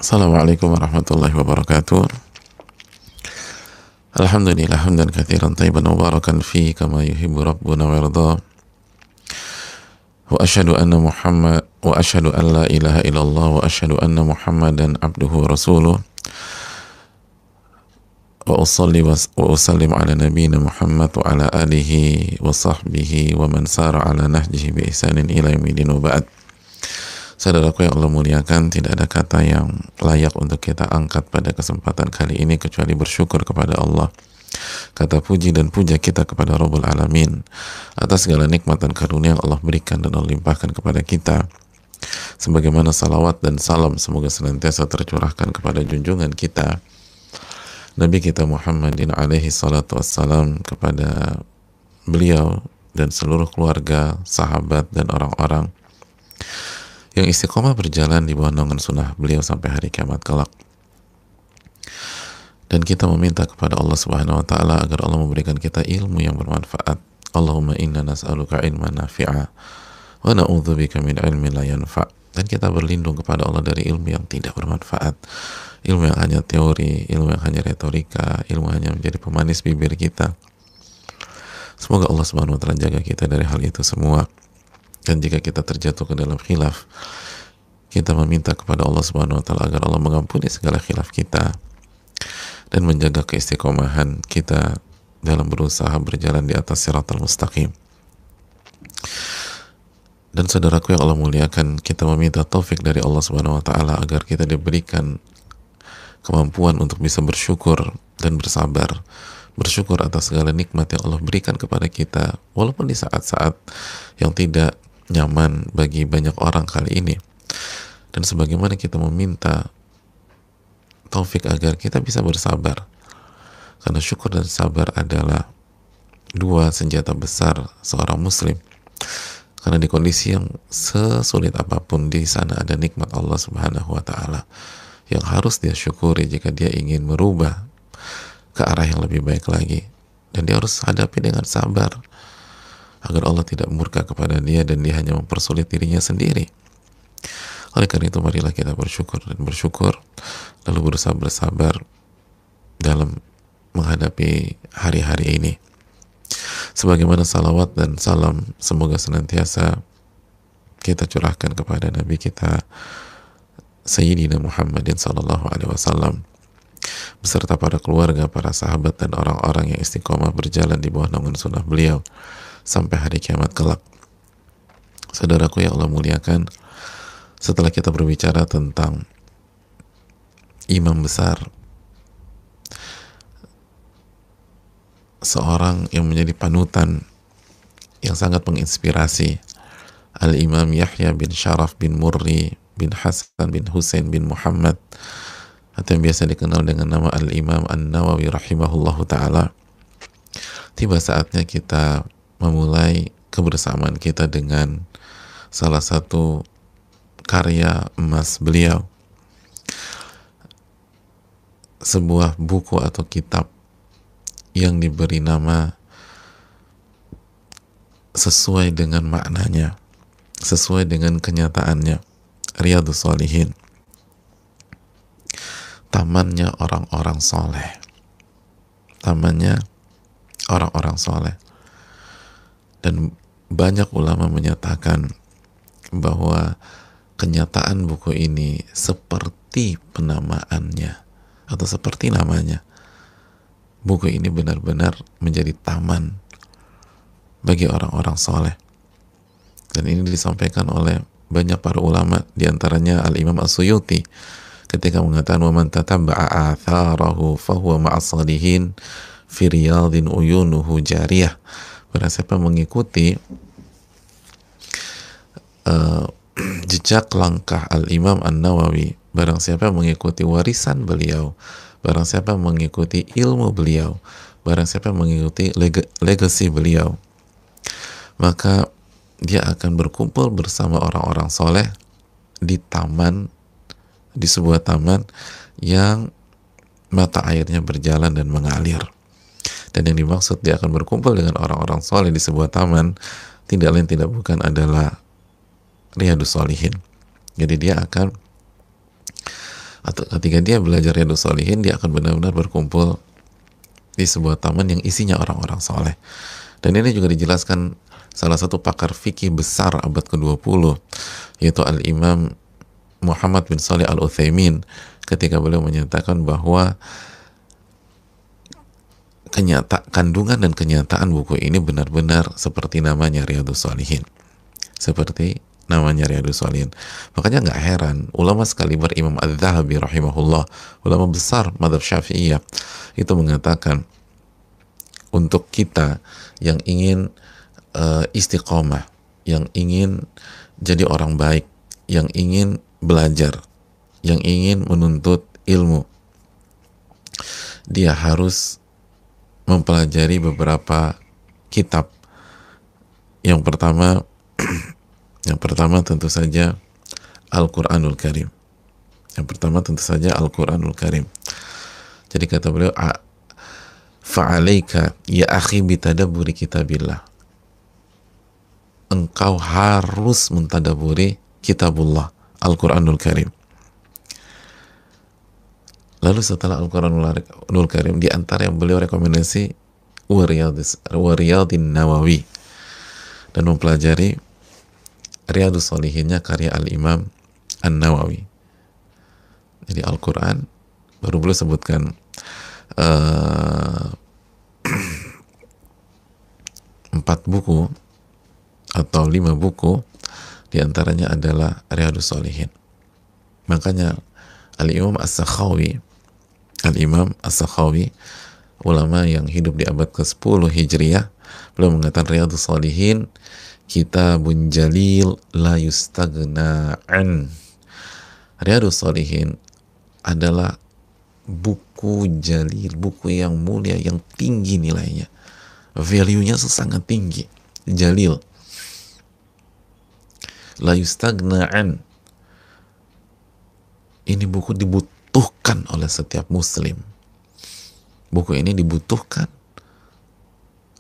Assalamualaikum warahmatullahi wabarakatuh. Alhamdulillah hamdan katsiran thayyiban mubarakan fi kama yuhibbu rabbuna wa yarda. Wa asyhadu an la ilaha illallah wa asyhadu anna Muhammadan abduhu wa rasuluh. Wa usalli wa usallim ala nabiyyina Muhammad wa ala alihi wa sahbihi wa man sara ala nahjihi bi ihsanin ila yaumil wa ba'd. Saudaraku yang Allah muliakan, tidak ada kata yang layak untuk kita angkat pada kesempatan kali ini kecuali bersyukur kepada Allah. Kata puji dan puja kita kepada Rabbul Alamin atas segala nikmat dan karunia yang Allah berikan dan Allah limpahkan kepada kita. Sebagaimana salawat dan salam semoga senantiasa tercurahkan kepada junjungan kita Nabi kita Muhammadin alaihi salatu wassalam, kepada beliau dan seluruh keluarga, sahabat dan orang-orang yang istiqomah berjalan di bawah naungan sunnah beliau sampai hari kiamat kelak. Dan kita meminta kepada Allah Subhanahu wa taala agar Allah memberikan kita ilmu yang bermanfaat. Allahumma inna nas'aluka ilman nafi'a wa na'udzubika min ilmin la yanfa'. Dan kita berlindung kepada Allah dari ilmu yang tidak bermanfaat, ilmu yang hanya teori, ilmu yang hanya retorika, ilmu hanya menjadi pemanis bibir kita. Semoga Allah Subhanahu wa taala jaga kita dari hal itu semua. Dan jika kita terjatuh ke dalam khilaf, kita meminta kepada Allah Subhanahu wa taala agar Allah mengampuni segala khilaf kita dan menjaga keistiqomahan kita dalam berusaha berjalan di atas siratal mustaqim. Dan saudaraku yang Allah muliakan, kita meminta taufik dari Allah Subhanahu wa taala agar kita diberikan kemampuan untuk bisa bersyukur dan bersabar. Bersyukur atas segala nikmat yang Allah berikan kepada kita, walaupun di saat-saat yang tidak nyaman bagi banyak orang kali ini. Dan sebagaimana kita meminta taufik agar kita bisa bersabar, karena syukur dan sabar adalah dua senjata besar seorang muslim. Karena di kondisi yang sesulit apapun, di sana ada nikmat Allah Subhanahu wa taala yang harus dia syukuri jika dia ingin merubah ke arah yang lebih baik lagi. Dan dia harus hadapi dengan sabar agar Allah tidak murka kepada dia dan dia hanya mempersulit dirinya sendiri. Oleh karena itu, marilah kita bersyukur dan bersyukur, lalu berusaha bersabar dalam menghadapi hari-hari ini. Sebagaimana salawat dan salam semoga senantiasa kita curahkan kepada Nabi kita Sayyidina Muhammadin sallallahu alaihi wasallam beserta para keluarga, para sahabat dan orang-orang yang istiqomah berjalan di bawah naungan sunnah beliau sampai hari kiamat kelak. Saudaraku yang Allah muliakan, setelah kita berbicara tentang imam besar, seorang yang menjadi panutan yang sangat menginspirasi, Al-Imam Yahya bin Sharaf bin Murri bin Hasan bin Husain bin Muhammad, atau yang biasa dikenal dengan nama Al-Imam An-Nawawi rahimahullahu ta'ala. Tiba saatnya kita memulai kebersamaan kita dengan salah satu karya emas beliau, sebuah buku atau kitab yang diberi nama sesuai dengan maknanya, sesuai dengan kenyataannya, Riyadhus Shalihin, tamannya orang-orang soleh, tamannya orang-orang soleh. Dan banyak ulama menyatakan bahwa kenyataan buku ini seperti penamaannya atau seperti namanya. Buku ini benar-benar menjadi taman bagi orang-orang soleh. Dan ini disampaikan oleh banyak para ulama, diantaranya Al-Imam As-Suyuti ketika mengatakan wa man tatabba'a atharahu fahuwa ma'as salihin fi riyadin uyunuhu jariyah. Barang siapa mengikuti jejak langkah Al-Imam An-Nawawi, barang siapa mengikuti warisan beliau, barang siapa mengikuti ilmu beliau, barang siapa mengikuti legacy beliau, maka dia akan berkumpul bersama orang-orang soleh di taman, di sebuah taman yang mata airnya berjalan dan mengalir. Dan yang dimaksud dia akan berkumpul dengan orang-orang soleh di sebuah taman tidak lain tidak bukan adalah Riyadhus Shalihin. Jadi dia akan Atau ketika dia belajar Riyadhus Shalihin, dia akan benar-benar berkumpul di sebuah taman yang isinya orang-orang soleh. Dan ini juga dijelaskan salah satu pakar fikih besar abad ke-20, yaitu Al-Imam Muhammad bin Shalih Al-Utsaimin, ketika beliau menyatakan bahwa kandungan dan kenyataan buku ini benar-benar seperti namanya Riyadhus Shalihin. Seperti namanya Riyadhus Shalihin. Makanya nggak heran ulama sekaliber Imam Az-Zahabi rahimahullah, ulama besar mazhab Syafi'iyah, itu mengatakan untuk kita yang ingin istiqomah, yang ingin jadi orang baik, yang ingin belajar, yang ingin menuntut ilmu, dia harus mempelajari beberapa kitab. Yang pertama yang pertama tentu saja Al-Quranul Karim. Yang pertama tentu saja Al-Quranul Karim. Jadi kata beliau, fa'alaika ya akhi bitadabburi kitabillah. Engkau harus mentadaburi kitabullah, Al-Quranul Karim. Lalu setelah Al-Quranul Karim, di antara yang beliau rekomendasi Wariyadin Nawawi, dan mempelajari Riyadhus Shalihinnya karya Al-Imam An-Nawawi. Jadi Al-Quran, baru beliau sebutkan 4 buku atau 5 buku, diantaranya adalah Riyadhus Shalihin. Makanya Al-Imam As-Sakhawi, ulama yang hidup di abad ke-10 Hijriyah, beliau mengatakan Riyadhus Shalihin kitabun jalil la yustagna'an. Riyadhus Shalihin adalah buku jalil, buku yang mulia, yang tinggi nilainya, value-nya sangat tinggi, jalil, la yustagna'an. Ini buku dibutuhkan oleh setiap muslim. Buku ini dibutuhkan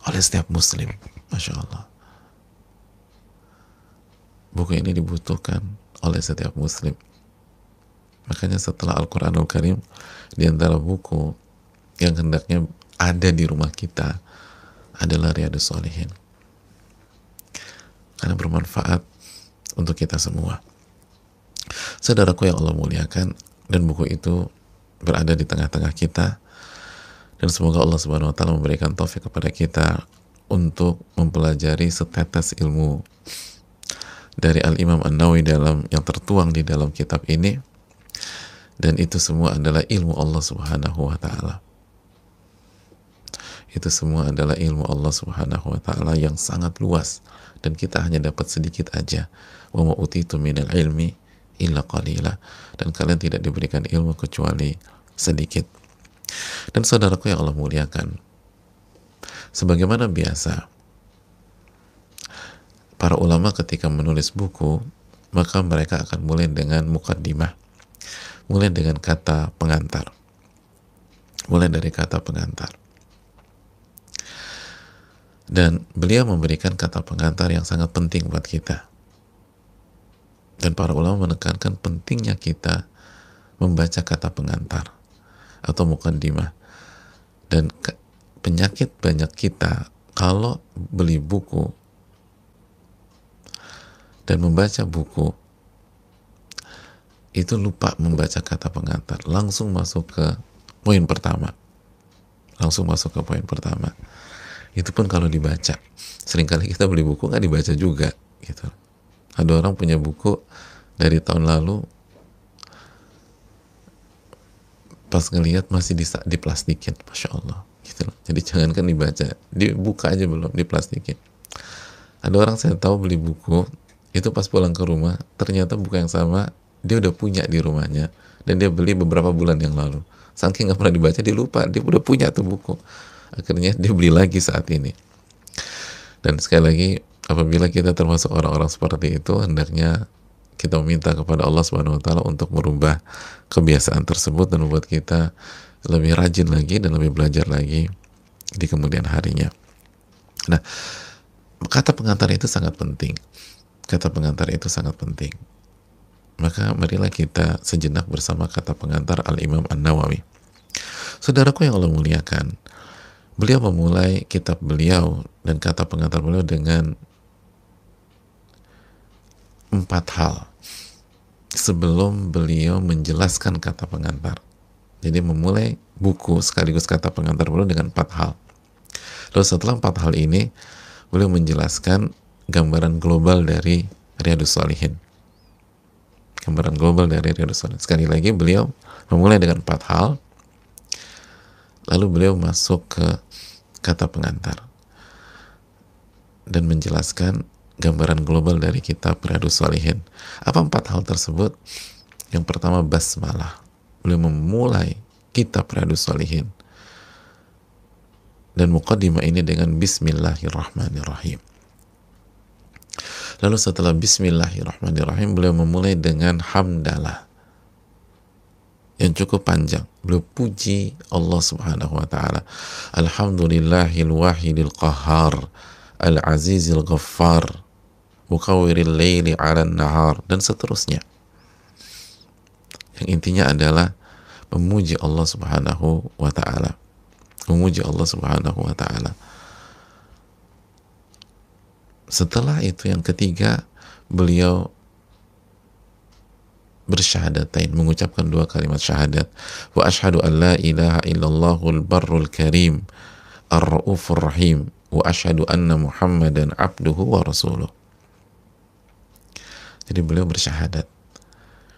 oleh setiap muslim. Masya Allah. Buku ini dibutuhkan oleh setiap muslim. Makanya setelah Al-Quranul Karim, di antara buku yang hendaknya ada di rumah kita adalah Riyadhus Shalihin. Karena bermanfaat untuk kita semua. Saudaraku yang Allah muliakan, dan buku itu berada di tengah-tengah kita, dan semoga Allah Subhanahu wa Ta'ala memberikan taufik kepada kita untuk mempelajari setetes ilmu dari Al-Imam An-Nawawi yang tertuang di dalam kitab ini, dan itu semua adalah ilmu Allah Subhanahu wa Ta'ala. Itu semua adalah ilmu Allah Subhanahu wa Ta'ala yang sangat luas, dan kita hanya dapat sedikit aja. Wa ma utitu minal ilmi illa qalila, dan kalian tidak diberikan ilmu kecuali sedikit. Dan saudaraku yang Allah muliakan, sebagaimana biasa para ulama ketika menulis buku, maka mereka akan mulai dengan muqaddimah, mulai dengan kata pengantar, mulai dari kata pengantar. Dan beliau memberikan kata pengantar yang sangat penting buat kita. Dan para ulama menekankan pentingnya kita membaca kata pengantar atau muqaddimah. Dan penyakit banyak kita kalau beli buku dan membaca buku itu lupa membaca kata pengantar, langsung masuk ke poin pertama. Itu pun kalau dibaca. Seringkali kita beli buku nggak dibaca juga gitu. Ada orang punya buku dari tahun lalu, pas ngelihat masih diplastikin, Masya Allah gitu. Jadi jangankan dibaca, dibuka aja belum, diplastikin. Ada orang saya tahu beli buku itu pas pulang ke rumah, ternyata buku yang sama dia udah punya di rumahnya, dan dia beli beberapa bulan yang lalu. Saking nggak pernah dibaca, dia lupa, dia udah punya tuh buku. Akhirnya dia beli lagi saat ini. Dan sekali lagi, apabila kita termasuk orang-orang seperti itu, hendaknya kita meminta kepada Allah Subhanahu wa Ta'ala untuk merubah kebiasaan tersebut dan membuat kita lebih rajin lagi dan lebih belajar lagi di kemudian harinya. Nah, kata pengantar itu sangat penting. Kata pengantar itu sangat penting. Maka marilah kita sejenak bersama kata pengantar Al-Imam An-Nawawi. Saudaraku yang Allah muliakan, beliau memulai kitab beliau dan kata pengantar beliau dengan 4 hal sebelum beliau menjelaskan kata pengantar. Jadi memulai buku sekaligus kata pengantar beliau dengan 4 hal. Lalu setelah 4 hal ini, beliau menjelaskan gambaran global dari Riyadhus Shalihin. Gambaran global dari Riyadhus Shalihin. Sekali lagi beliau memulai dengan 4 hal, lalu beliau masuk ke kata pengantar dan menjelaskan gambaran global dari kitab Riyadhus Shalihin. Apa 4 hal tersebut? Yang pertama, basmalah. Beliau memulai kitab Riyadhus Shalihin dan muqaddimah ini dengan Bismillahirrahmanirrahim. Lalu setelah Bismillahirrahmanirrahim, beliau memulai dengan hamdalah yang cukup panjang. Beliau puji Allah Subhanahu wa taala. Alhamdulillahil wahidil qahhar, al-azizil ghaffar, mukawwiril laili 'alan nahar, dan seterusnya. Yang intinya adalah memuji Allah Subhanahu wa taala. Memuji Allah Subhanahu wa taala. Setelah itu yang ketiga, beliau bersyahadatain, mengucapkan 2 kalimat syahadat. Wa asyhadu an la ilaha illallahul barrul karim ar-raufur rahim wa asyhadu anna Muhammadan abduhu wa rasuluh. Jadi beliau bersyahadat.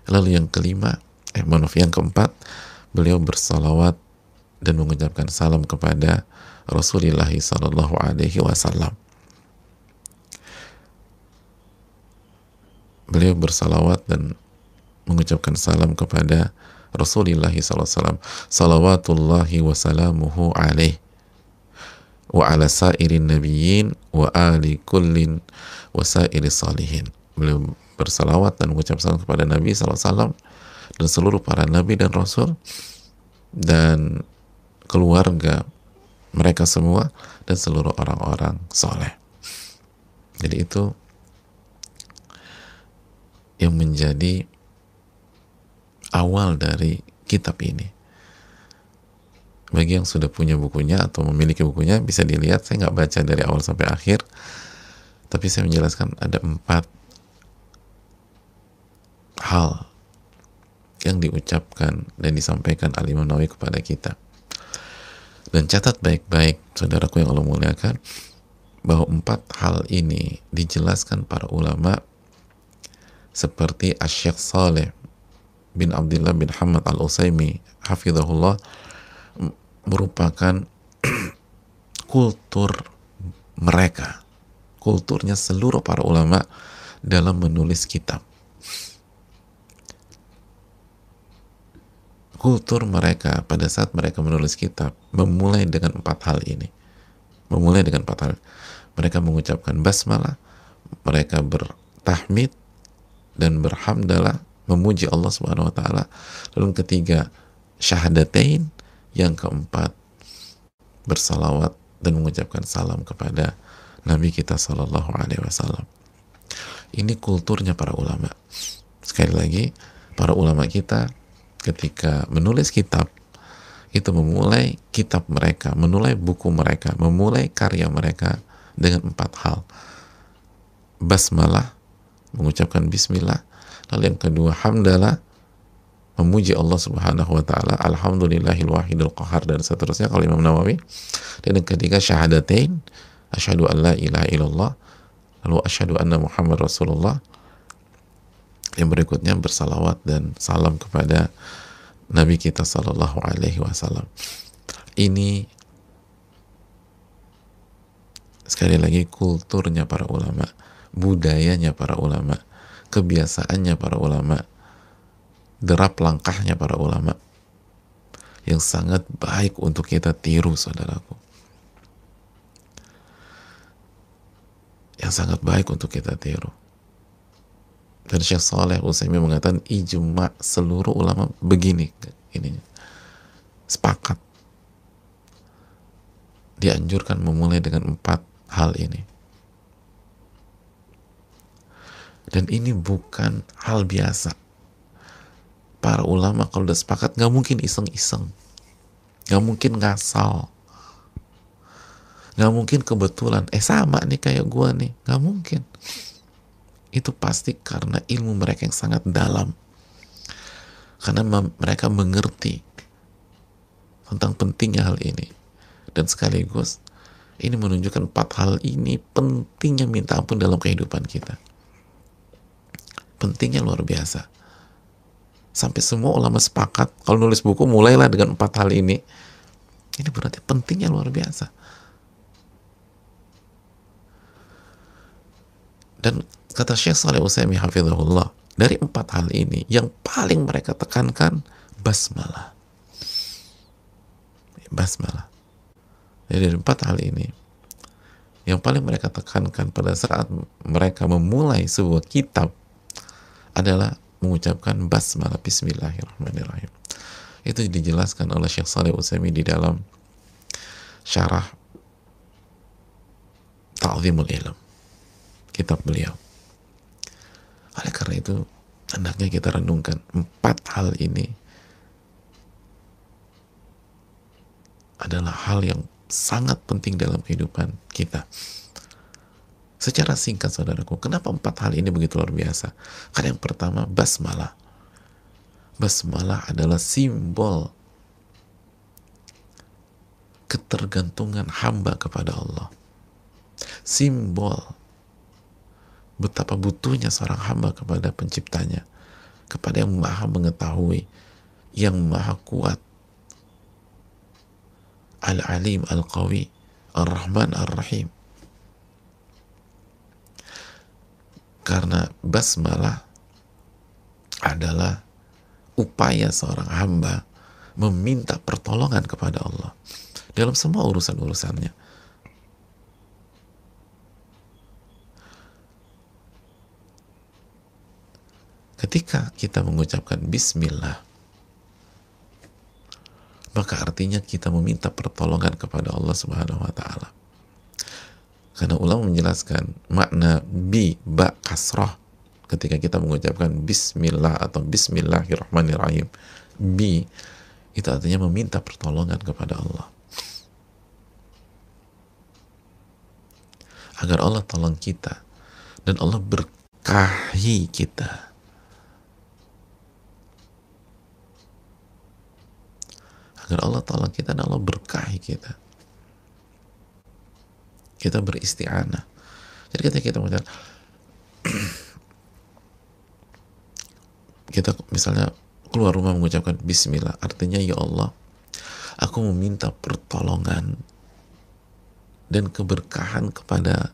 Lalu yang kelima, yang keempat, beliau bersalawat dan mengucapkan salam kepada Rasulullah sallallahu alaihi wasallam. Beliau bersalawat dan mengucapkan salam kepada Rasulullah sallallahu alaihi wasallam. Salawatullahi wa salamuhu alaihi wa ala sairin nabiyyin wa ali kullin wa sairis salihin. Beliau bersalawat dan mengucap salam kepada Nabi sallallahu alaihi wasallam dan seluruh para nabi dan rasul dan keluarga mereka semua dan seluruh orang-orang soleh. Jadi itu yang menjadi awal dari kitab ini. Bagi yang sudah punya bukunya atau memiliki bukunya, bisa dilihat. Saya nggak baca dari awal sampai akhir, tapi saya menjelaskan ada 4 hal yang diucapkan dan disampaikan Al-Imam Nawawi kepada kita. Dan catat baik-baik, saudaraku yang Allah muliakan, bahwa 4 hal ini dijelaskan para ulama seperti Asy-Syaikh Shalih bin Abdullah bin Hamad Al-Utsaimin hafizahullah, merupakan kultur mereka, kulturnya seluruh para ulama dalam menulis kitab. Kultur mereka pada saat mereka menulis kitab memulai dengan 4 hal ini. Memulai dengan 4 hal. Mereka mengucapkan basmalah, mereka bertahmid dan berhamdalah, memuji Allah Subhanahu wa taala. Lalu yang ketiga, syahadatain. Yang keempat, bersalawat dan mengucapkan salam kepada Nabi kita sallallahu alaihi wasallam. Ini kulturnya para ulama. Sekali lagi, para ulama kita ketika menulis kitab itu memulai kitab mereka, memulai buku mereka, memulai karya mereka dengan 4 hal. Basmalah, mengucapkan bismillah. Lalu yang kedua, hamdalah, memuji Allah Subhanahu wa taala, alhamdulillahil wahidil qahar, dan seterusnya kalau Imam Nawawi. Dan yang ketiga, syahadatain, asyhadu an la ilaha illallah, lalu asyhadu anna Muhammad Rasulullah. Yang berikutnya bersalawat dan salam kepada Nabi kita sallallahu alaihi wasallam. Ini sekali lagi kulturnya para ulama, budayanya para ulama, kebiasaannya para ulama, derap langkahnya para ulama, yang sangat baik untuk kita tiru, saudaraku. Yang sangat baik untuk kita tiru. Dan Syekh Shalih Al-Utsaimin mengatakan ijma seluruh ulama begini, ini sepakat dianjurkan memulai dengan 4 hal ini. Dan ini bukan hal biasa. para ulama kalau udah sepakat nggak mungkin iseng-iseng, nggak mungkin ngasal, nggak mungkin kebetulan sama nih kayak gua nih, nggak mungkin. Itu pasti karena ilmu mereka yang sangat dalam, karena mereka mengerti tentang pentingnya hal ini. Dan sekaligus ini menunjukkan 4 hal ini pentingnya minta ampun dalam kehidupan kita. Pentingnya luar biasa. Sampai semua ulama sepakat kalau nulis buku mulailah dengan 4 hal ini. Ini berarti pentingnya luar biasa. Dan kata Syekh Shalih Utsaimin hafizahullah, dari 4 hal ini yang paling mereka tekankan basmalah. Basmalah. Jadi dari 4 hal ini yang paling mereka tekankan pada saat mereka memulai sebuah kitab adalah mengucapkan basmalah, bismillahirrahmanirrahim. Itu dijelaskan oleh Syekh Shalih Utsaimin di dalam syarah Ta'zimul Ilm, kitab beliau. Oleh karena itu hendaknya kita renungkan 4 hal ini adalah hal yang sangat penting dalam kehidupan kita. Secara singkat saudaraku, kenapa 4 hal ini begitu luar biasa? Karena yang pertama, basmalah. Basmalah adalah simbol ketergantungan hamba kepada Allah. Simbol betapa butuhnya seorang hamba kepada penciptanya, kepada yang maha mengetahui, yang maha kuat, Al-Alim, Al-Qawi, Ar-Rahman, Ar-Rahim. Karena basmalah adalah upaya seorang hamba meminta pertolongan kepada Allah dalam semua urusan-urusannya. Ketika kita mengucapkan bismillah, maka artinya kita meminta pertolongan kepada Allah Subhanahu wa taala. Karena ulama menjelaskan makna ba kasrah ketika kita mengucapkan bismillah atau bismillahirrahmanirrahim. Itu artinya meminta pertolongan kepada Allah. Agar Allah tolong kita dan Allah berkahi kita. Agar Allah tolong kita dan Allah berkahi kita. Kita beristi'anah. Jadi ketika kita mengucapkan kita misalnya keluar rumah mengucapkan bismillah, artinya ya Allah, aku meminta pertolongan dan keberkahan kepada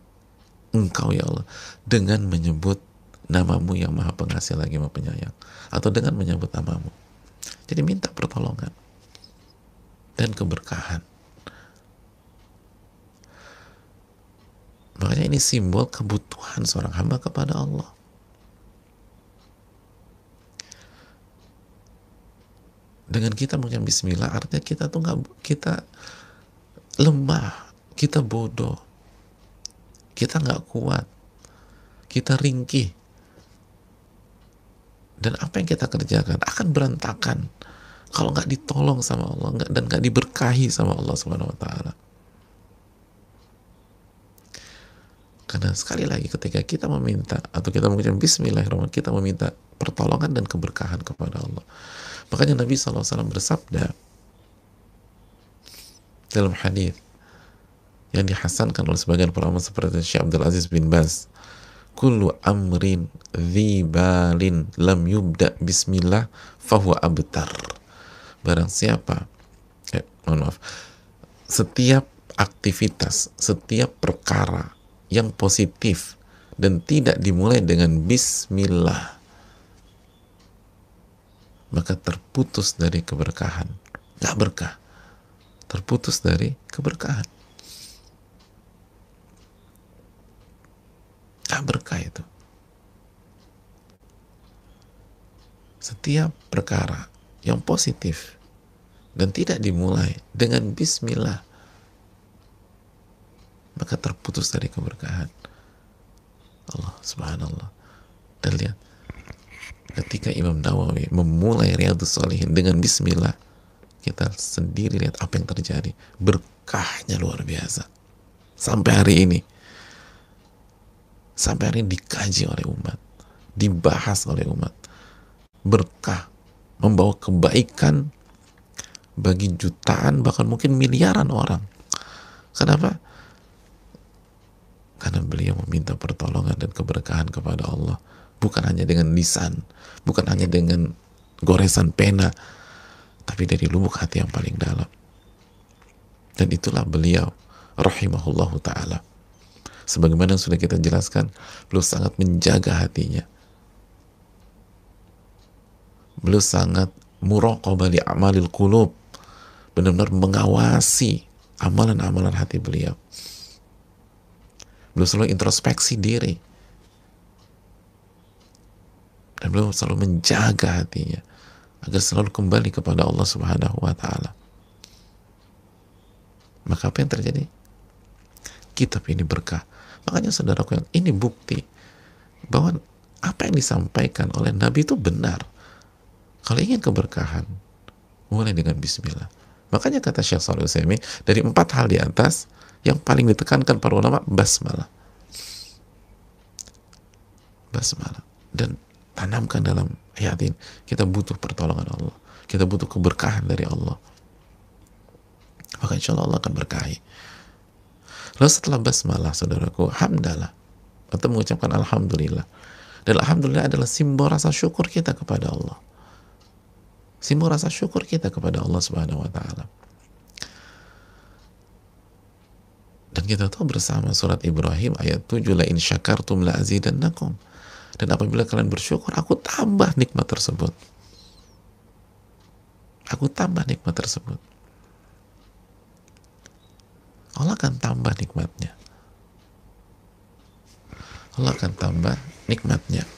Engkau ya Allah dengan menyebut namamu yang maha pengasih lagi maha penyayang, atau dengan menyebut namamu. Jadi minta pertolongan dan keberkahan. Makanya ini simbol kebutuhan seorang hamba kepada Allah. Dengan kita mengucapkan bismillah, artinya kita tuh kita lemah, kita bodoh, kita nggak kuat, kita ringkih, dan apa yang kita kerjakan akan berantakan kalau nggak ditolong sama Allah dan nggak diberkahi sama Allah Subhanahu Wa Taala. Karena sekali lagi ketika kita meminta atau kita mengucapkan bismillahirrahmanirrahim, kita meminta pertolongan dan keberkahan kepada Allah. Makanya Nabi SAW bersabda dalam hadis yang dihasankan oleh sebagian para ulama seperti Syekh Abdul Aziz bin Baz, kullu amrin dzibalin lam yubda bismillah fahuwa abtar. Barang siapa setiap aktivitas, setiap perkara yang positif dan tidak dimulai dengan bismillah, maka terputus dari keberkahan. Gak berkah, terputus dari keberkahan. Gak berkah itu. Setiap perkara yang positif dan tidak dimulai dengan bismillah, maka terputus dari keberkahan. Allah subhanallah. Dan lihat, Ketika Imam Nawawi memulai Riyadhus Shalihin dengan bismillah, kita sendiri lihat apa yang terjadi. Berkahnya luar biasa. Sampai hari ini. Sampai hari ini dikaji oleh umat. Dibahas oleh umat. Berkah. Membawa kebaikan bagi jutaan, bahkan mungkin miliaran orang. Kenapa? Karena beliau meminta pertolongan dan keberkahan kepada Allah. Bukan hanya dengan lisan, bukan hanya dengan goresan pena, tapi dari lubuk hati yang paling dalam. Dan itulah beliau, rahimahullahu ta'ala. Sebagaimana yang sudah kita jelaskan, beliau sangat menjaga hatinya. Beliau sangat muraqabah li amalil qulub, benar-benar mengawasi amalan-amalan hati beliau. Beliau selalu introspeksi diri. Dan beliau selalu menjaga hatinya agar selalu kembali kepada Allah Subhanahu wa ta'ala. Maka apa yang terjadi? Kitab ini berkah. Makanya saudaraku, yang ini bukti bahwa apa yang disampaikan oleh Nabi itu benar. Kalau ingin keberkahan, mulai dengan bismillah. Makanya kata Syekh Shalih Utsaimin, dari 4 hal di atas, yang paling ditekankan para ulama, basmalah. Basmalah. Dan tanamkan dalam hati, kita butuh pertolongan Allah, kita butuh keberkahan dari Allah, maka insya Allah akan berkahi. Lalu setelah basmalah, saudaraku, hamdalah, atau mengucapkan alhamdulillah. Dan alhamdulillah adalah simbol rasa syukur kita kepada Allah, simbol rasa syukur kita kepada Allah Subhanahu wa ta'ala. Dan kita tahu bersama surat Ibrahim ayat 7, la in syakartum la azidannakum. Dan apabila kalian bersyukur, aku tambah nikmat tersebut. Aku tambah nikmat tersebut. Allah akan tambah nikmatnya. Allah akan tambah nikmatnya.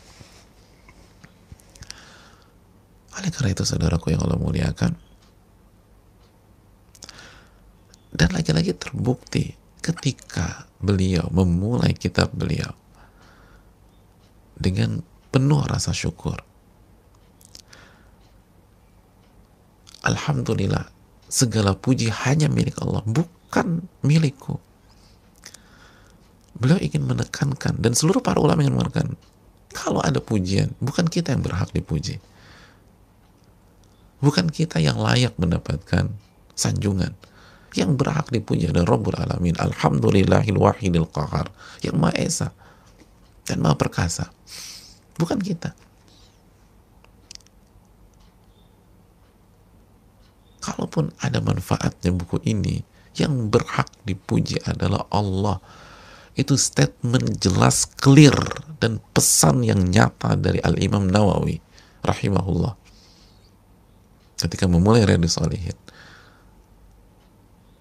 Oleh karena itu, saudaraku yang Allah muliakan, dan lagi-lagi terbukti ketika beliau memulai kitab beliau dengan penuh rasa syukur. Alhamdulillah, segala puji hanya milik Allah, bukan milikku. Beliau ingin menekankan, dan seluruh para ulama ingin menekankan, kalau ada pujian, bukan kita yang berhak dipuji, bukan kita yang layak mendapatkan sanjungan. Yang berhak dipuji adalah Rabbul Alamin, Alhamdulillahil Wahidil Qahar, yang Maha Esa dan Maha Perkasa, bukan kita. Kalaupun ada manfaatnya buku ini, yang berhak dipuji adalah Allah. Itu statement jelas, clear, dan pesan yang nyata dari Al-Imam Nawawi rahimahullah ketika memulai Riyadhus Shalihin.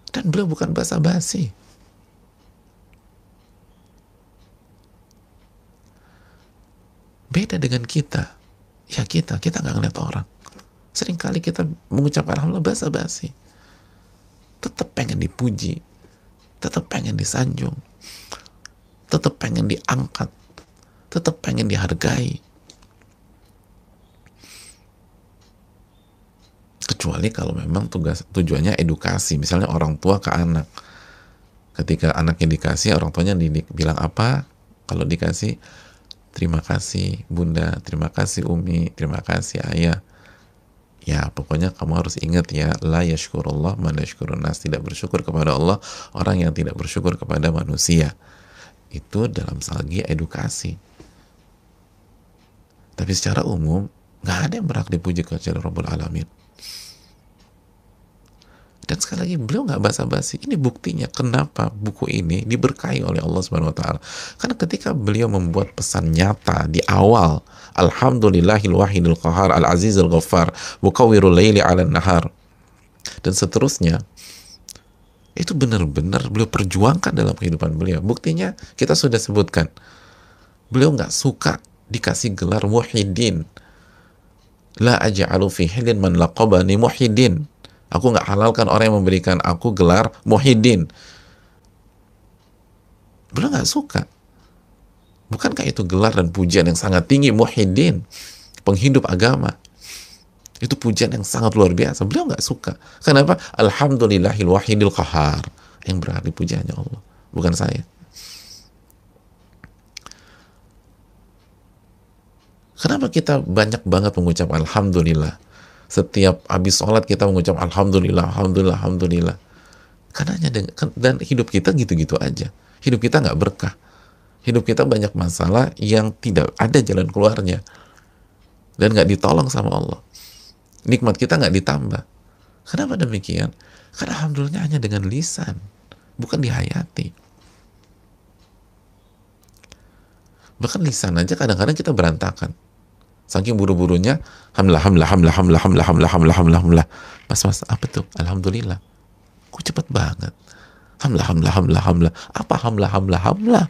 Dan beliau bukan basa-basi. Beda dengan kita. Ya kita nggak ngeliat orang. Seringkali kita mengucapkan alhamdulillah basa-basi. Tetap pengen dipuji, tetap pengen disanjung, tetap pengen diangkat, tetap pengen dihargai. Kecuali kalau memang tujuannya edukasi, misalnya orang tua ke anak. Ketika anaknya dikasih, orang tuanya bilang apa? Kalau dikasih, terima kasih bunda, terima kasih umi, terima kasih ayah. Ya, pokoknya kamu harus ingat ya, la yashkurullah man la yashkurun nas, tidak bersyukur kepada Allah orang yang tidak bersyukur kepada manusia. Itu dalam segi edukasi. Tapi secara umum, nggak ada yang berhak dipuji kecuali Rabbul Alamin. Dan sekali lagi, beliau nggak basa-basi. Ini buktinya kenapa buku ini diberkahi oleh Allah Subhanahu wa ta'ala. Karena ketika beliau membuat pesan nyata di awal, Alhamdulillahil Wahidil Qahar, Al-Azizul Ghaffar, Mukawwirul Laili 'alan Nahar, dan seterusnya, itu benar-benar beliau perjuangkan dalam kehidupan beliau. Buktinya kita sudah sebutkan, beliau nggak suka dikasih gelar Muhyiddin. La aj'alu fi hilin man laqabani Muhyiddin. Aku nggak halalkan orang yang memberikan aku gelar Muhyiddin. Beliau nggak suka. Bukankah itu gelar dan pujian yang sangat tinggi, Muhyiddin? penghidup agama. Itu pujian yang sangat luar biasa. Beliau nggak suka. Kenapa? Alhamdulillahil wahidil qahar. Yang berarti pujiannya Allah, bukan saya. Kenapa kita banyak banget mengucap Alhamdulillah? Setiap habis sholat kita mengucap Alhamdulillah, Alhamdulillah, Alhamdulillah. Karena dan hidup kita gitu-gitu aja. Hidup kita nggak berkah. Hidup kita banyak masalah yang tidak ada jalan keluarnya. Dan nggak ditolong sama Allah. Nikmat kita nggak ditambah. Kenapa demikian? Karena Alhamdulillah hanya dengan lisan. Bukan dihayati. Bahkan lisan aja kadang-kadang kita berantakan. Saking buru-burunya, hamlah, hamlah, hamlah, hamlah, hamlah, hamlah, hamlah, hamlah, hamlah. Mas, apa tuh? Alhamdulillah. Kok cepet banget? Hamlah, hamlah, hamlah, hamlah. Apa hamlah, hamlah, hamlah?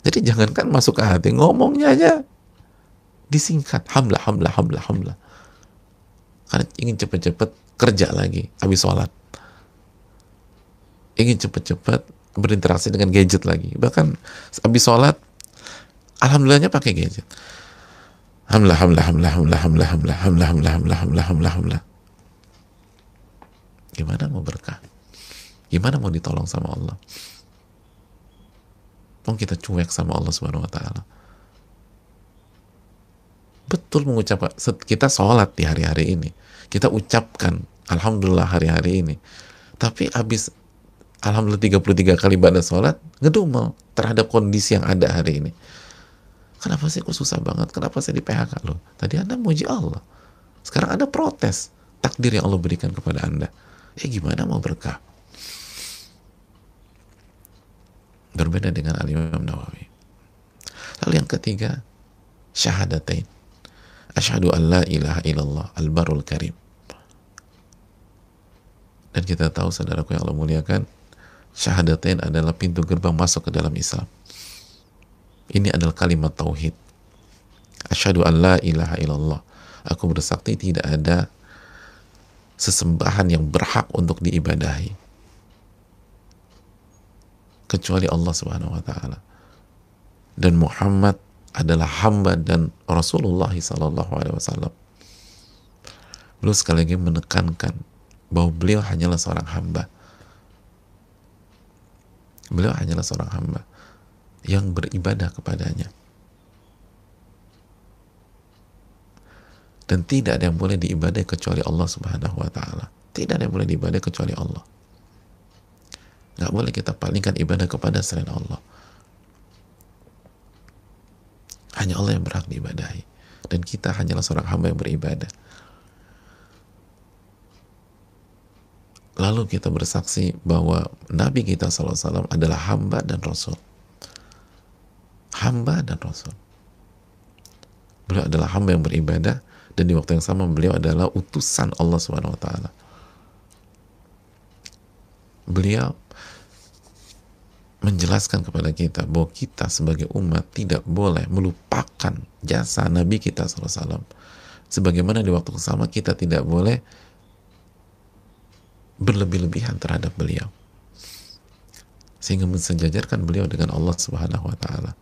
Jadi jangankan masuk ke hati, ngomongnya aja disingkat. Hamlah, hamlah, hamlah, hamlah. Karena ingin cepet-cepet kerja lagi, habis sholat. Ingin cepet-cepet berinteraksi dengan gadget lagi. Bahkan habis sholat, alhamdulillahnya pakai gadget. Hamlah, hamlah, hamlah, hamlah, hamlah, hamlah, hamlah, hamlah, hamlah, hamlah, hamlah, hamlah. Gimana mau berkah? Gimana mau ditolong sama Allah? Mau kita cuek sama Allah Subhanahu wa Ta'ala. Betul mengucapkan, kita sholat di hari-hari ini, kita ucapkan Alhamdulillah hari-hari ini, tapi habis Alhamdulillah 33 kali pada sholat, ngedumel terhadap kondisi yang ada hari ini. Kenapa sih kok susah banget? Kenapa saya di PHK loh? Tadi Anda muji Allah. Sekarang Anda protes takdir yang Allah berikan kepada Anda. Gimana mau berkah? Berbeda dengan Al-Imam Nawawi. Lalu yang ketiga, syahadatain. Asyhadu an la ilaha illallah al-barul karim. Dan kita tahu, saudaraku yang Allah muliakan, syahadatain adalah pintu gerbang masuk ke dalam Islam. Ini adalah kalimat tauhid. Asyhadu an la ilaha illallah. Aku bersaksi tidak ada sesembahan yang berhak untuk diibadahi kecuali Allah Subhanahu wa Ta'ala. Dan Muhammad adalah hamba dan Rasulullah sallallahu alaihi wasallam. Beliau sekali lagi menekankan bahwa beliau hanyalah seorang hamba. Beliau hanyalah seorang hamba yang beribadah kepadanya. Dan tidak ada yang boleh diibadai kecuali Allah Subhanahu wa Ta'ala. Tidak ada yang boleh diibadai kecuali Allah. Nggak boleh kita palingkan ibadah kepada selain Allah. Hanya Allah yang berhak diibadahi. Dan kita hanyalah seorang hamba yang beribadah. Lalu kita bersaksi bahwa Nabi kita SAW adalah hamba dan Rasul. Hamba dan Rasul. Beliau adalah hamba yang beribadah, dan di waktu yang sama beliau adalah utusan Allah Subhanahu wa Ta'ala. Beliau menjelaskan kepada kita bahwa kita sebagai umat tidak boleh melupakan jasa Nabi kita SAW. Sebagaimana di waktu yang sama kita tidak boleh berlebih-lebihan terhadap beliau, sehingga mensejajarkan beliau dengan Allah Subhanahu wa Ta'ala.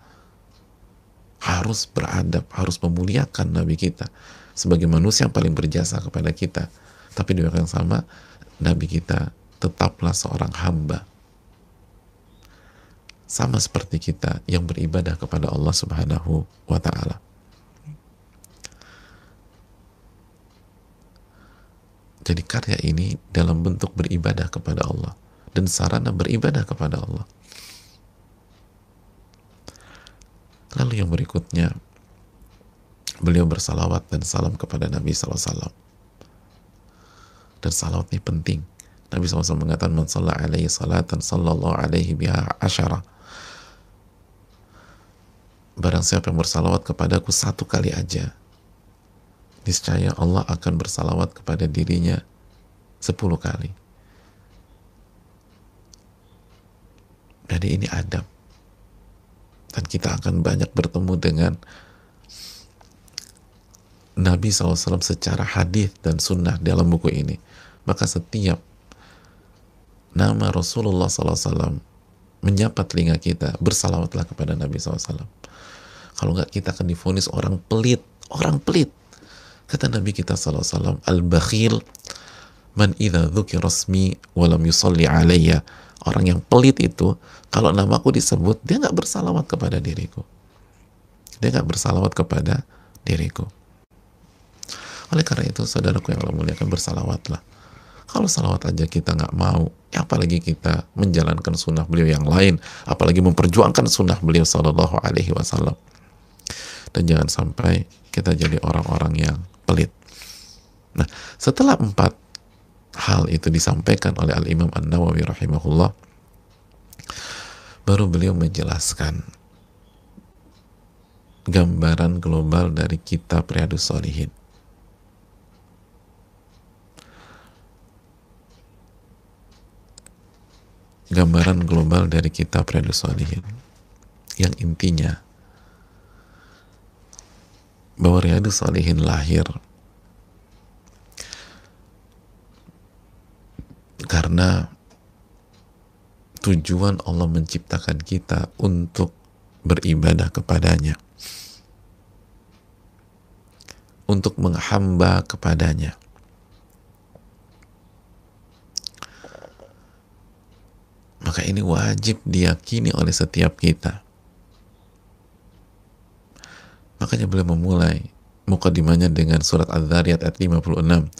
Harus beradab, harus memuliakan Nabi kita sebagai manusia yang paling berjasa kepada kita. Tapi di waktu yang sama, Nabi kita tetaplah seorang hamba, sama seperti kita yang beribadah kepada Allah Subhanahu wa Ta'ala. Jadi karya ini dalam bentuk beribadah kepada Allah dan sarana beribadah kepada Allah. Lalu yang berikutnya, beliau bersalawat dan salam kepada Nabi SAW. Dan salawat ini penting. Nabi SAW mengatakan, man shalla alaihi salatan sallallahu alaihi biha asyara. Barang siapa yang bersalawat kepadaku 1 kali aja, niscaya Allah akan bersalawat kepada dirinya 10 kali. Jadi ini adab. Dan kita akan banyak bertemu dengan Nabi SAW secara hadis dan sunnah dalam buku ini. Maka setiap nama Rasulullah SAW menyapa telinga kita, bersalawatlah kepada Nabi SAW. Kalau nggak, kita akan divonis orang pelit. Orang pelit. Kata Nabi kita SAW, al-bakhil man idza dzukira rasmi wa lam yusalli alayya. Orang yang pelit itu, kalau namaku disebut, dia nggak bersalawat kepada diriku. Dia nggak bersalawat kepada diriku. Oleh karena itu, saudaraku yang Allah muliakan, bersalawatlah. Kalau salawat aja kita nggak mau, ya apalagi kita menjalankan sunnah beliau yang lain, apalagi memperjuangkan sunnah beliau Sallallahu Alaihi Wasallam. Dan jangan sampai kita jadi orang-orang yang pelit. Nah, setelah 4 hal itu disampaikan oleh Al-Imam An-Nawawi rahimahullah, baru beliau menjelaskan gambaran global dari kitab Riyadhus Shalihin. Gambaran global dari kitab Riyadhus Shalihin, yang intinya bahwa Riyadhus Shalihin lahir karena tujuan Allah menciptakan kita untuk beribadah kepadanya, untuk menghamba kepadanya. Maka ini wajib diyakini oleh setiap kita. Makanya beliau memulai mukadimahnya dengan surat Az-Zariyat ayat 56.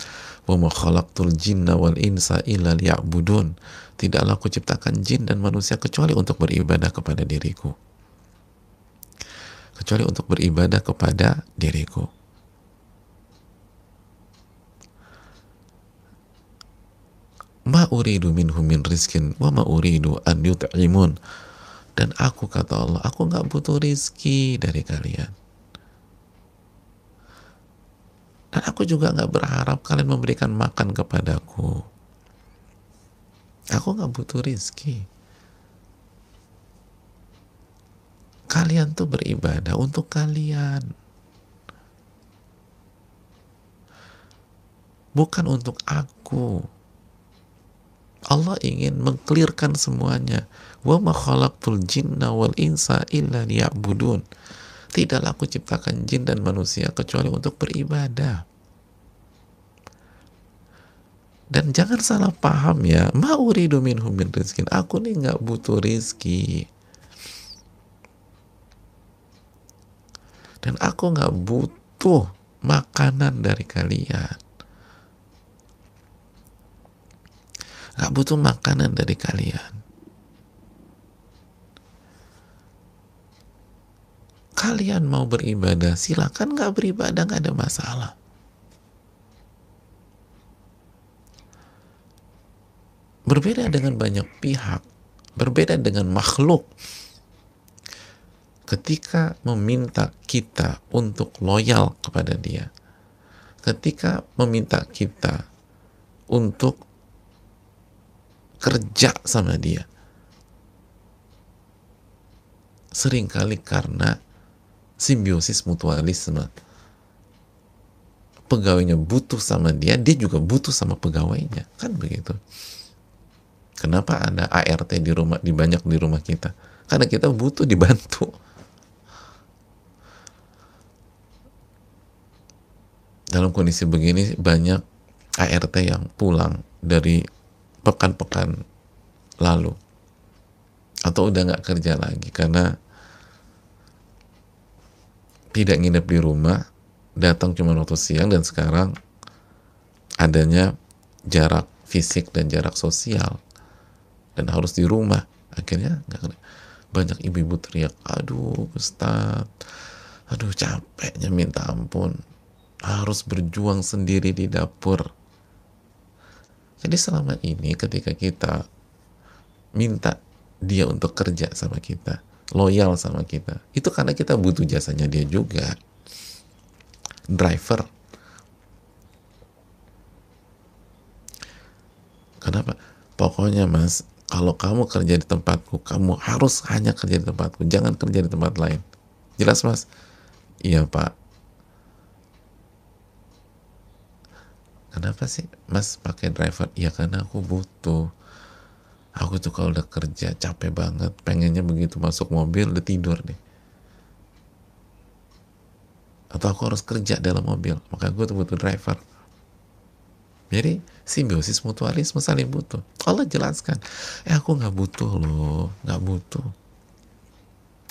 Wa ma khalaqtul jinna wal insa illa liya'budun. Tidaklah aku ciptakan jin dan manusia kecuali untuk beribadah kepada diriku. Kecuali untuk beribadah kepada diriku. Ma uridu minhum min rizkin wa ma uridu an yut'imun. Dan aku, kata Allah, aku nggak butuh rizki dari kalian. Dan aku juga nggak berharap kalian memberikan makan kepadaku. Aku nggak butuh rizki. Kalian tuh beribadah untuk kalian, bukan untuk aku. Allah ingin mengklirkan semuanya. Wa ma khalaqtul jinna wal insa illa liya'budun. Tidaklah aku ciptakan jin dan manusia kecuali untuk beribadah. Dan jangan salah paham ya, ma uridu minhum min rizkin. Aku nih nggak butuh rizki. Dan aku nggak butuh makanan dari kalian. Nggak butuh makanan dari kalian. Kalian mau beribadah, silakan nggak beribadah, nggak ada masalah. Berbeda dengan banyak pihak, berbeda dengan makhluk. Ketika meminta kita untuk loyal kepada dia, ketika meminta kita untuk kerja sama dia, seringkali karena simbiosis mutualisme. Pegawainya butuh sama dia, dia juga butuh sama pegawainya, kan begitu. Kenapa ada ART di rumah, banyak di rumah kita? Karena kita butuh dibantu. Dalam kondisi begini, banyak ART yang pulang dari pekan-pekan lalu atau udah nggak kerja lagi karena tidak nginep di rumah, datang cuma waktu siang, dan sekarang adanya jarak fisik dan jarak sosial dan harus di rumah, akhirnya nggak. Banyak ibu-ibu teriak, aduh Ustaz, aduh capeknya minta ampun, harus berjuang sendiri di dapur. Jadi selama ini ketika kita minta dia untuk kerja sama kita, loyal sama kita, itu karena kita butuh jasanya dia juga. Driver. Kenapa? Pokoknya Mas, kalau kamu kerja di tempatku, kamu harus hanya kerja di tempatku, jangan kerja di tempat lain. Jelas Mas? Iya Pak. Kenapa sih Mas pakai driver? Ya karena aku butuh. Aku tuh kalau udah kerja capek banget, pengennya begitu masuk mobil udah tidur nih. atau aku harus kerja dalam mobil, maka gue tuh butuh driver. Jadi simbiosis mutualisme, saling butuh. Allah jelaskan, aku nggak butuh loh, nggak butuh.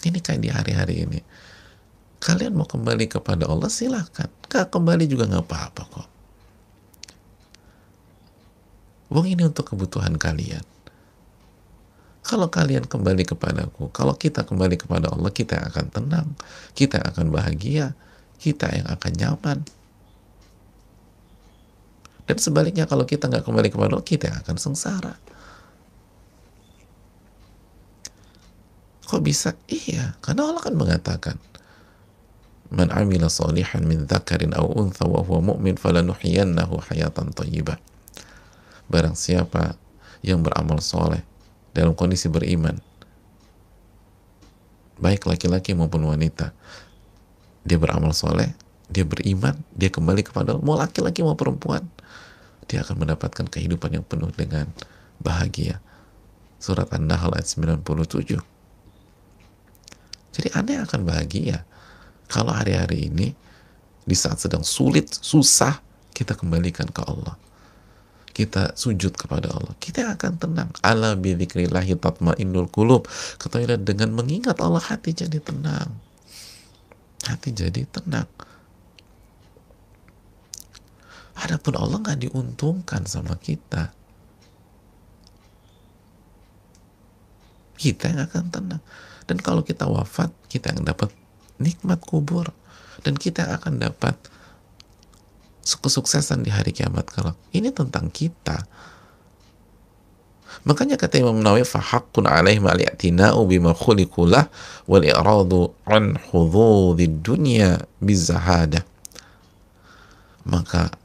Ini kayak di hari-hari ini, kalian mau kembali kepada Allah silahkan, nggak kembali juga nggak apa-apa kok. Wong ini untuk kebutuhan kalian. Kalau kalian kembali kepadaku, kalau kita kembali kepada Allah, kita akan tenang, kita akan bahagia, kita yang akan nyaman. Dan sebaliknya kalau kita nggak kembali kepada Allah, kita yang akan sengsara. Kok bisa? Iya, karena Allah kan mengatakan, Man amila salihan min dzakarin aw untha wa huwa mu'min falanuhyiyannahu hayatan thayyibah. Barang siapa yang beramal soleh dalam kondisi beriman, baik laki-laki maupun wanita, dia beramal soleh, dia beriman, dia kembali kepada Allah, mau laki-laki mau perempuan, dia akan mendapatkan kehidupan yang penuh dengan bahagia. Surat An-Nahl ayat 97. Jadi Anda akan bahagia kalau hari-hari ini, di saat sedang sulit, susah, kita kembalikan ke Allah. Kita sujud kepada Allah. Kita akan tenang. Ala bidzikrillahi tatmainnul qulub. Ketahuilah dengan mengingat Allah, hati jadi tenang. Hati jadi tenang. Adapun Allah nggak diuntungkan sama kita. Kita yang akan tenang. Dan kalau kita wafat, kita yang dapat nikmat kubur, dan kita akan dapat kesuksesan di hari kiamat kelak. Ini tentang kita. Makanya kata Imam Nawawi, fahaqqun alaihim al-i'tina'u bima khuliqulah wal i'radu an hududid dunya bizahadah. Maka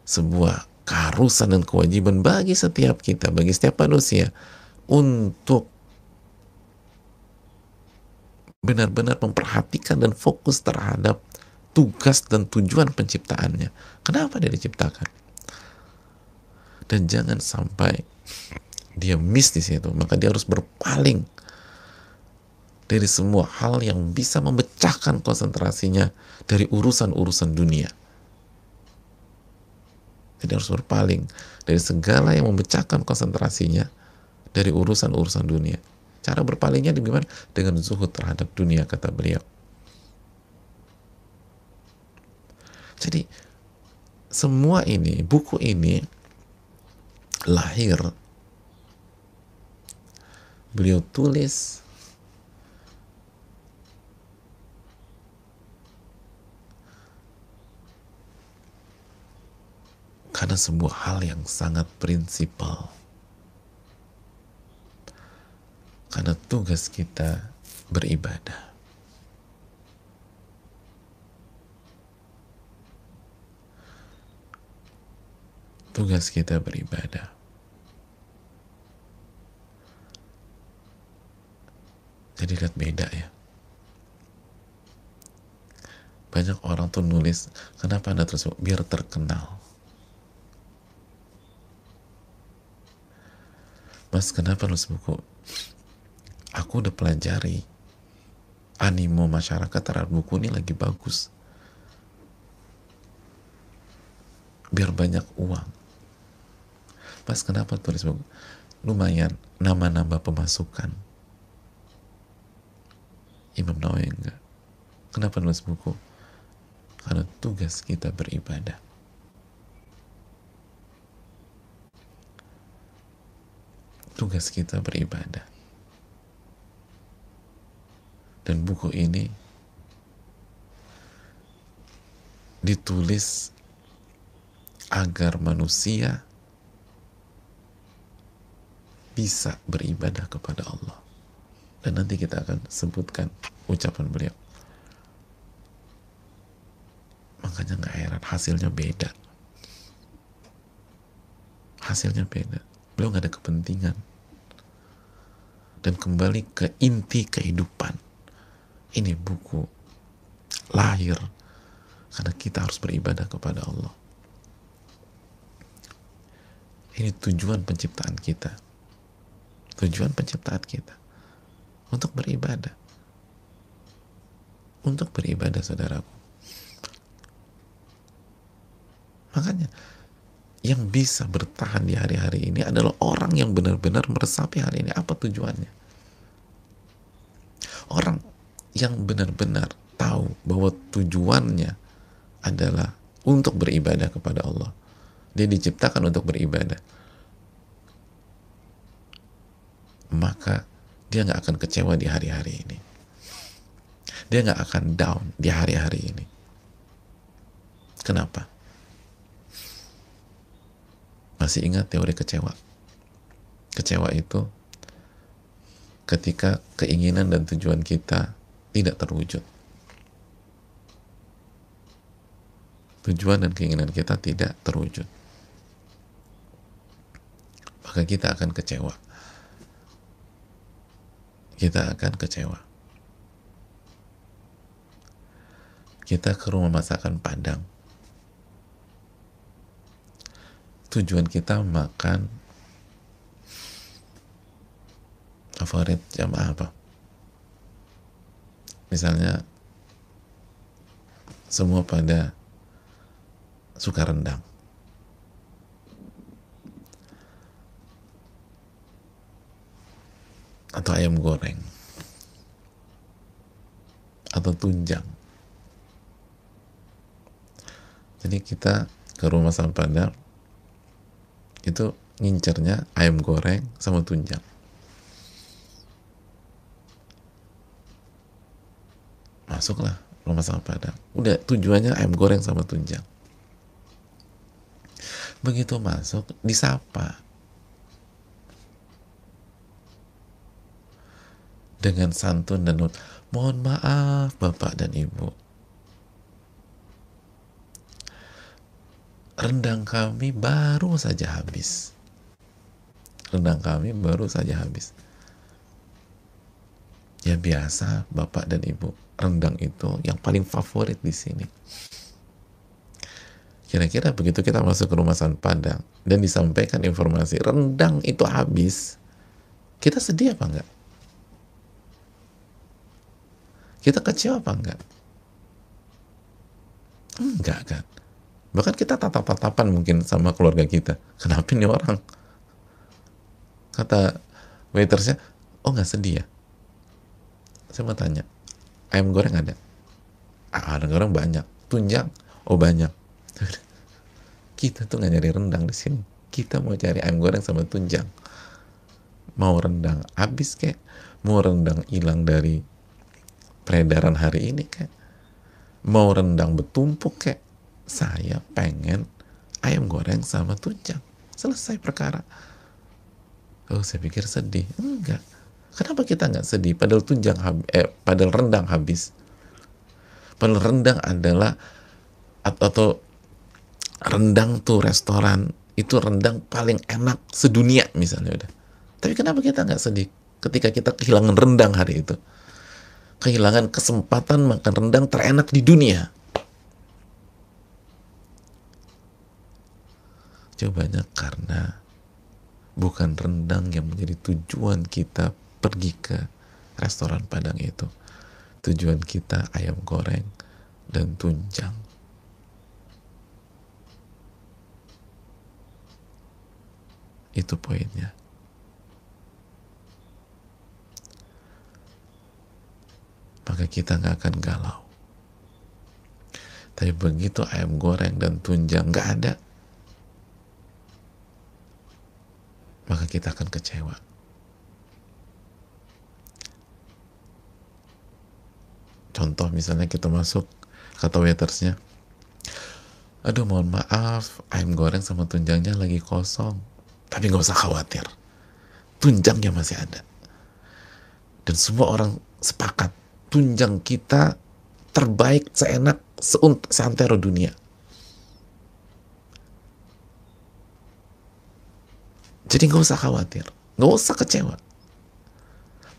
sebuah keharusan dan kewajiban bagi setiap kita, bagi setiap manusia, untuk benar-benar memperhatikan dan fokus terhadap tugas dan tujuan penciptaannya. Kenapa dia diciptakan? Dan jangan sampai dia miss di situ, maka dia harus berpaling dari semua hal yang bisa memecahkan konsentrasinya dari urusan-urusan dunia. Jadi harus berpaling dari segala yang memecahkan konsentrasinya dari urusan-urusan dunia. Cara berpalingnya bagaimana? Dengan zuhud terhadap dunia, kata beliau. Jadi semua ini, buku ini lahir, beliau tulis karena sebuah hal yang sangat prinsipal. Karena tugas kita beribadah. Tugas kita beribadah. Jadi lihat beda ya. Banyak orang tuh nulis, kenapa Anda terus? Biar terkenal. Mas, kenapa nulis buku? Aku udah pelajari animo masyarakat terhadap buku ini lagi bagus. Biar banyak uang. Mas, kenapa tulis buku? Lumayan, nambah pemasukan. Imam Nawawi enggak. Kenapa nulis buku? Karena tugas kita beribadah. Tugas kita beribadah. Dan buku ini ditulis agar manusia bisa beribadah kepada Allah. Dan nanti kita akan sebutkan ucapan beliau. Makanya gak heran, hasilnya beda. Hasilnya beda. Beliau gak ada kepentingan. Dan kembali ke inti kehidupan. Ini buku lahir karena kita harus beribadah kepada Allah. Ini tujuan penciptaan kita. Tujuan penciptaan kita untuk beribadah. Untuk beribadah, saudaraku. Makanya yang bisa bertahan di hari-hari ini adalah orang yang benar-benar meresapi hari ini. Apa tujuannya? Orang yang benar-benar tahu bahwa tujuannya adalah untuk beribadah kepada Allah. Dia diciptakan untuk beribadah. Maka dia nggak akan kecewa di hari-hari ini. Dia nggak akan down di hari-hari ini. Kenapa? Masih ingat teori kecewa? Kecewa itu ketika keinginan dan tujuan kita tidak terwujud. Tujuan dan keinginan kita tidak terwujud. Maka kita akan kecewa. Kita akan kecewa. Kita ke rumah masakan Padang. Tujuan kita makan favorit jamaah apa? Misalnya semua pada suka rendang. Atau ayam goreng. Atau tunjang. Jadi kita ke rumah masakan Padang itu ngincernya ayam goreng sama tunjang. Masuklah rumah masakan Padang. Udah tujuannya ayam goreng sama tunjang. Begitu masuk, disapa dengan santun dan mohon maaf Bapak dan Ibu, rendang kami baru saja habis. Rendang kami baru saja habis. Ya biasa Bapak dan Ibu, rendang itu yang paling favorit di sini. Kira-kira begitu kita masuk ke rumah masakan Padang dan disampaikan informasi rendang itu habis, kita sedih apa enggak? Kita kecewa apa enggak? Enggak kan? Bahkan kita tatap-tatapan mungkin sama keluarga kita. Kenapa ini orang? Kata waitersnya, oh nggak sedih ya? Saya mau tanya, ayam goreng ada? Ayam goreng banyak. Tunjang? Oh banyak. Kita tuh nggak nyari rendang di sini. Kita mau cari ayam goreng sama tunjang. Mau rendang habis kek? Mau rendang hilang dari peredaran hari ini kek? Mau rendang bertumpuk kek? Saya pengen ayam goreng sama tunjang. Selesai perkara. Oh, saya pikir sedih. Enggak. Kenapa kita nggak sedih? Padahal padahal rendang habis. Padahal rendang adalah atau rendang tuh restoran itu rendang paling enak sedunia misalnya udah. Tapi kenapa kita nggak sedih ketika kita kehilangan rendang hari itu? Kehilangan kesempatan makan rendang terenak di dunia. Jawabannya karena bukan rendang yang menjadi tujuan kita pergi ke restoran Padang itu. Tujuan kita ayam goreng dan tunjang. Itu poinnya. Maka kita nggak akan galau. Tapi begitu ayam goreng dan tunjang nggak ada, maka kita akan kecewa. Contoh misalnya kita masuk, kata waitersnya, aduh mohon maaf, ayam goreng sama tunjangnya lagi kosong. Tapi nggak usah khawatir, tunjangnya masih ada. Dan semua orang sepakat, tunjang kita terbaik, seenak, seantero dunia. Jadi nggak usah khawatir, nggak usah kecewa.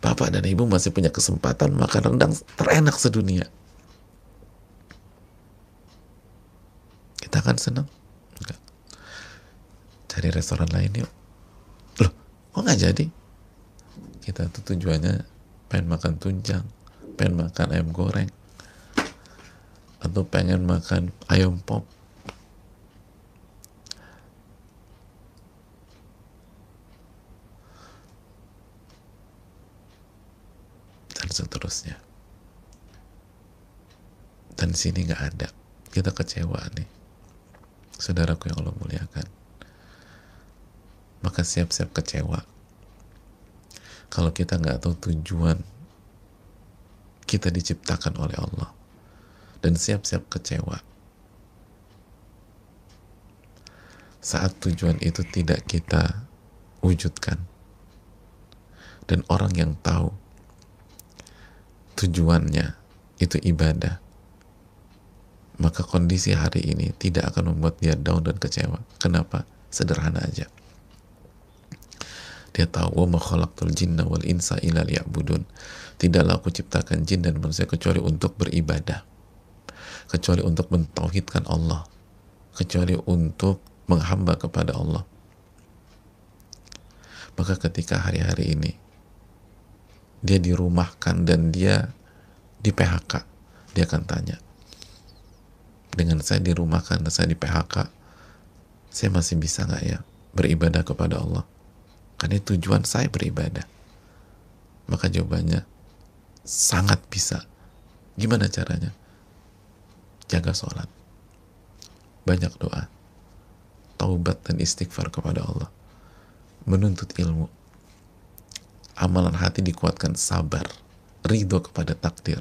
Bapak dan Ibu masih punya kesempatan makan rendang terenak sedunia. Kita akan senang? Enggak. Cari restoran lain yuk. Loh, kok nggak jadi? Kita tuh tujuannya pengen makan tunjang, pengen makan ayam goreng, atau pengen makan ayam pop. seterusnya. Dan sini nggak ada. Kita kecewa nih, saudaraku yang Allah muliakan. Maka siap-siap kecewa kalau kita nggak tahu tujuan kita diciptakan oleh Allah, dan siap-siap kecewa saat tujuan itu tidak kita wujudkan. Dan orang yang tahu tujuannya itu ibadah, maka kondisi hari ini tidak akan membuat dia down dan kecewa. Kenapa? Sederhana aja. Dia tahu, wa ma khalaqtul jinna wal insa illa liya'budun. Tidaklah aku ciptakan jin dan manusia kecuali untuk beribadah, kecuali untuk mentauhidkan Allah, kecuali untuk menghamba kepada Allah. Maka ketika hari-hari ini dia dirumahkan dan dia di PHK, dia akan tanya, dengan saya dirumahkan dan saya di PHK, saya masih bisa nggak ya beribadah kepada Allah? Karena tujuan saya beribadah. Maka jawabannya sangat bisa. Gimana caranya? Jaga sholat, banyak doa, taubat dan istighfar kepada Allah, menuntut ilmu, amalan hati dikuatkan, sabar, ridho kepada takdir,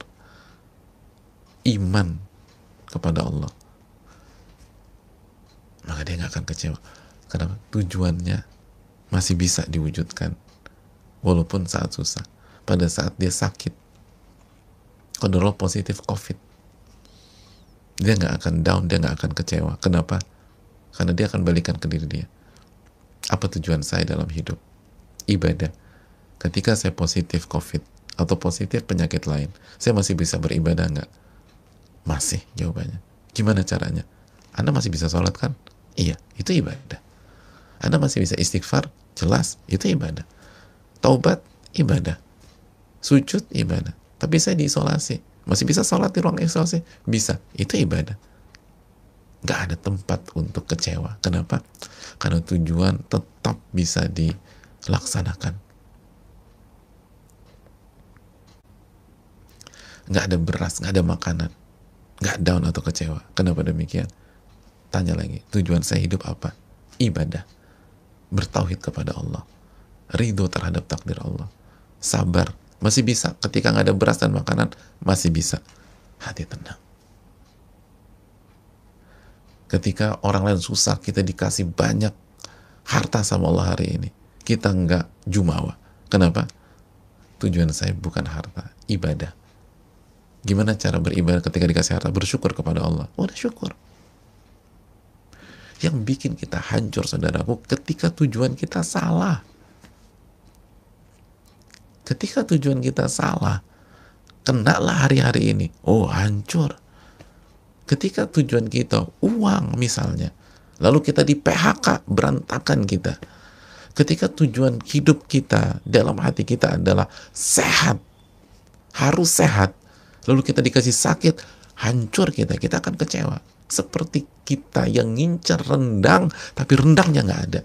iman kepada Allah. Maka dia nggak akan kecewa. Kenapa? Tujuannya masih bisa diwujudkan walaupun saat susah. Pada saat dia sakit, kontrol positif COVID, dia nggak akan down, dia nggak akan kecewa. Kenapa? Karena dia akan balikan ke diri dia, apa tujuan saya dalam hidup? Ibadah. Ketika saya positif COVID atau positif penyakit lain, saya masih bisa beribadah nggak? Masih, jawabannya. Gimana caranya? Anda masih bisa sholat kan? Iya, itu ibadah. Anda masih bisa istighfar? Jelas, itu ibadah. Taubat, ibadah. Sujud, ibadah. Tapi saya diisolasi, masih bisa sholat di ruang isolasi? Bisa, itu ibadah. Gak ada tempat untuk kecewa. Kenapa? Karena tujuan tetap bisa dilaksanakan. Gak ada beras, gak ada makanan, gak down atau kecewa. Kenapa demikian? Tanya lagi, tujuan saya hidup apa? Ibadah, bertauhid kepada Allah, ridho terhadap takdir Allah, sabar, masih bisa. Ketika nggak ada beras dan makanan, masih bisa. Hati tenang. Ketika orang lain susah, kita dikasih banyak harta sama Allah hari ini, kita nggak jumawa. Kenapa? Tujuan saya bukan harta, ibadah. Gimana cara beribadah ketika dikasih harta? Bersyukur kepada Allah. Udah syukur. Yang bikin kita hancur, saudaraku, ketika tujuan kita salah. Ketika tujuan kita salah, kenalah hari-hari ini, oh hancur. Ketika tujuan kita uang misalnya, lalu kita di PHK, berantakan kita. Ketika tujuan hidup kita dalam hati kita adalah sehat, harus sehat, lalu kita dikasih sakit, hancur kita akan kecewa. Seperti kita yang ngincar rendang, tapi rendangnya nggak ada.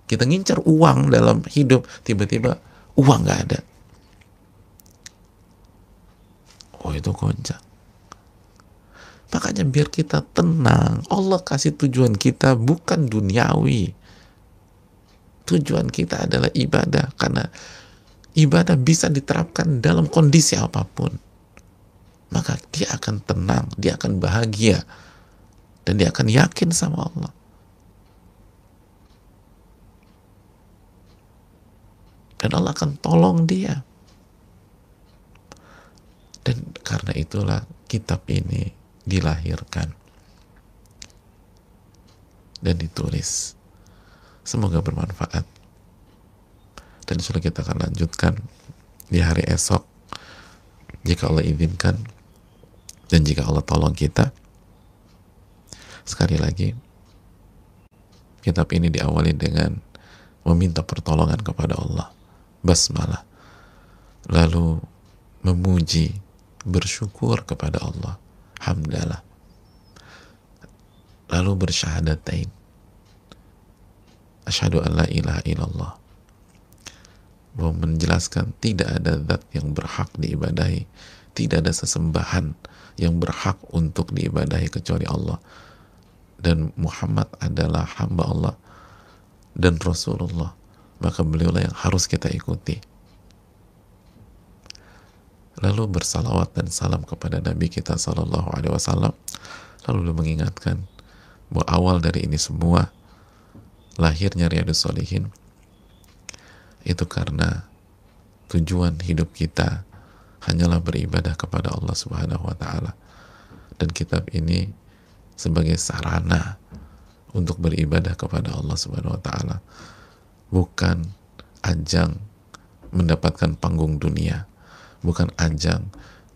Kita ngincar uang dalam hidup, tiba-tiba uang nggak ada. Oh, itu goncang. Makanya biar kita tenang, Allah kasih tujuan kita bukan duniawi. Tujuan kita adalah ibadah, karena ibadah bisa diterapkan dalam kondisi apapun. Maka dia akan tenang, dia akan bahagia, dan dia akan yakin sama Allah. Dan Allah akan tolong dia. Dan karena itulah kitab ini dilahirkan dan ditulis. Semoga bermanfaat. Dan insya Allah kita akan lanjutkan di hari esok, jika Allah izinkan dan jika Allah tolong kita. Sekali lagi, kitab ini diawali dengan meminta pertolongan kepada Allah, basmalah, lalu memuji, bersyukur kepada Allah, hamdalah, lalu bersyahadatain, asyhadu an la ilaha illallah, bahwa menjelaskan tidak ada zat yang berhak diibadahi, tidak ada sesembahan yang berhak untuk diibadahi kecuali Allah, dan Muhammad adalah hamba Allah dan Rasulullah, maka beliaulah yang harus kita ikuti. Lalu bersalawat dan salam kepada Nabi kita Sallallahu Alaihi Wasallam. Lalu beliau mengingatkan bahwa awal dari ini semua, lahirnya Riyadhus Shalihin, itu karena tujuan hidup kita hanyalah beribadah kepada Allah Subhanahu wa Ta'ala, dan kitab ini sebagai sarana untuk beribadah kepada Allah Subhanahu wa Ta'ala, bukan ajang mendapatkan panggung dunia, bukan ajang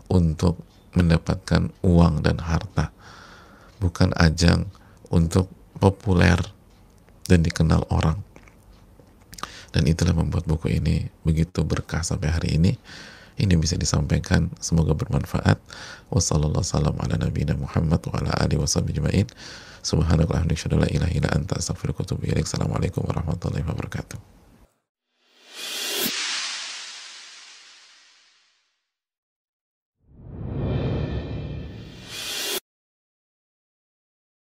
untuk mendapatkan uang dan harta, bukan ajang untuk populer dan dikenal orang. Dan itulah membuat buku ini begitu berkah sampai hari ini. Ini bisa disampaikan, semoga bermanfaat. Wassalamualaikum warahmatullahi wabarakatuh. Subhanakallahumma wa bihamdika, asyhadu an la ilaha illa anta, astaghfiruka wa atubu ilaik. Assalamualaikum warahmatullahi wabarakatuh.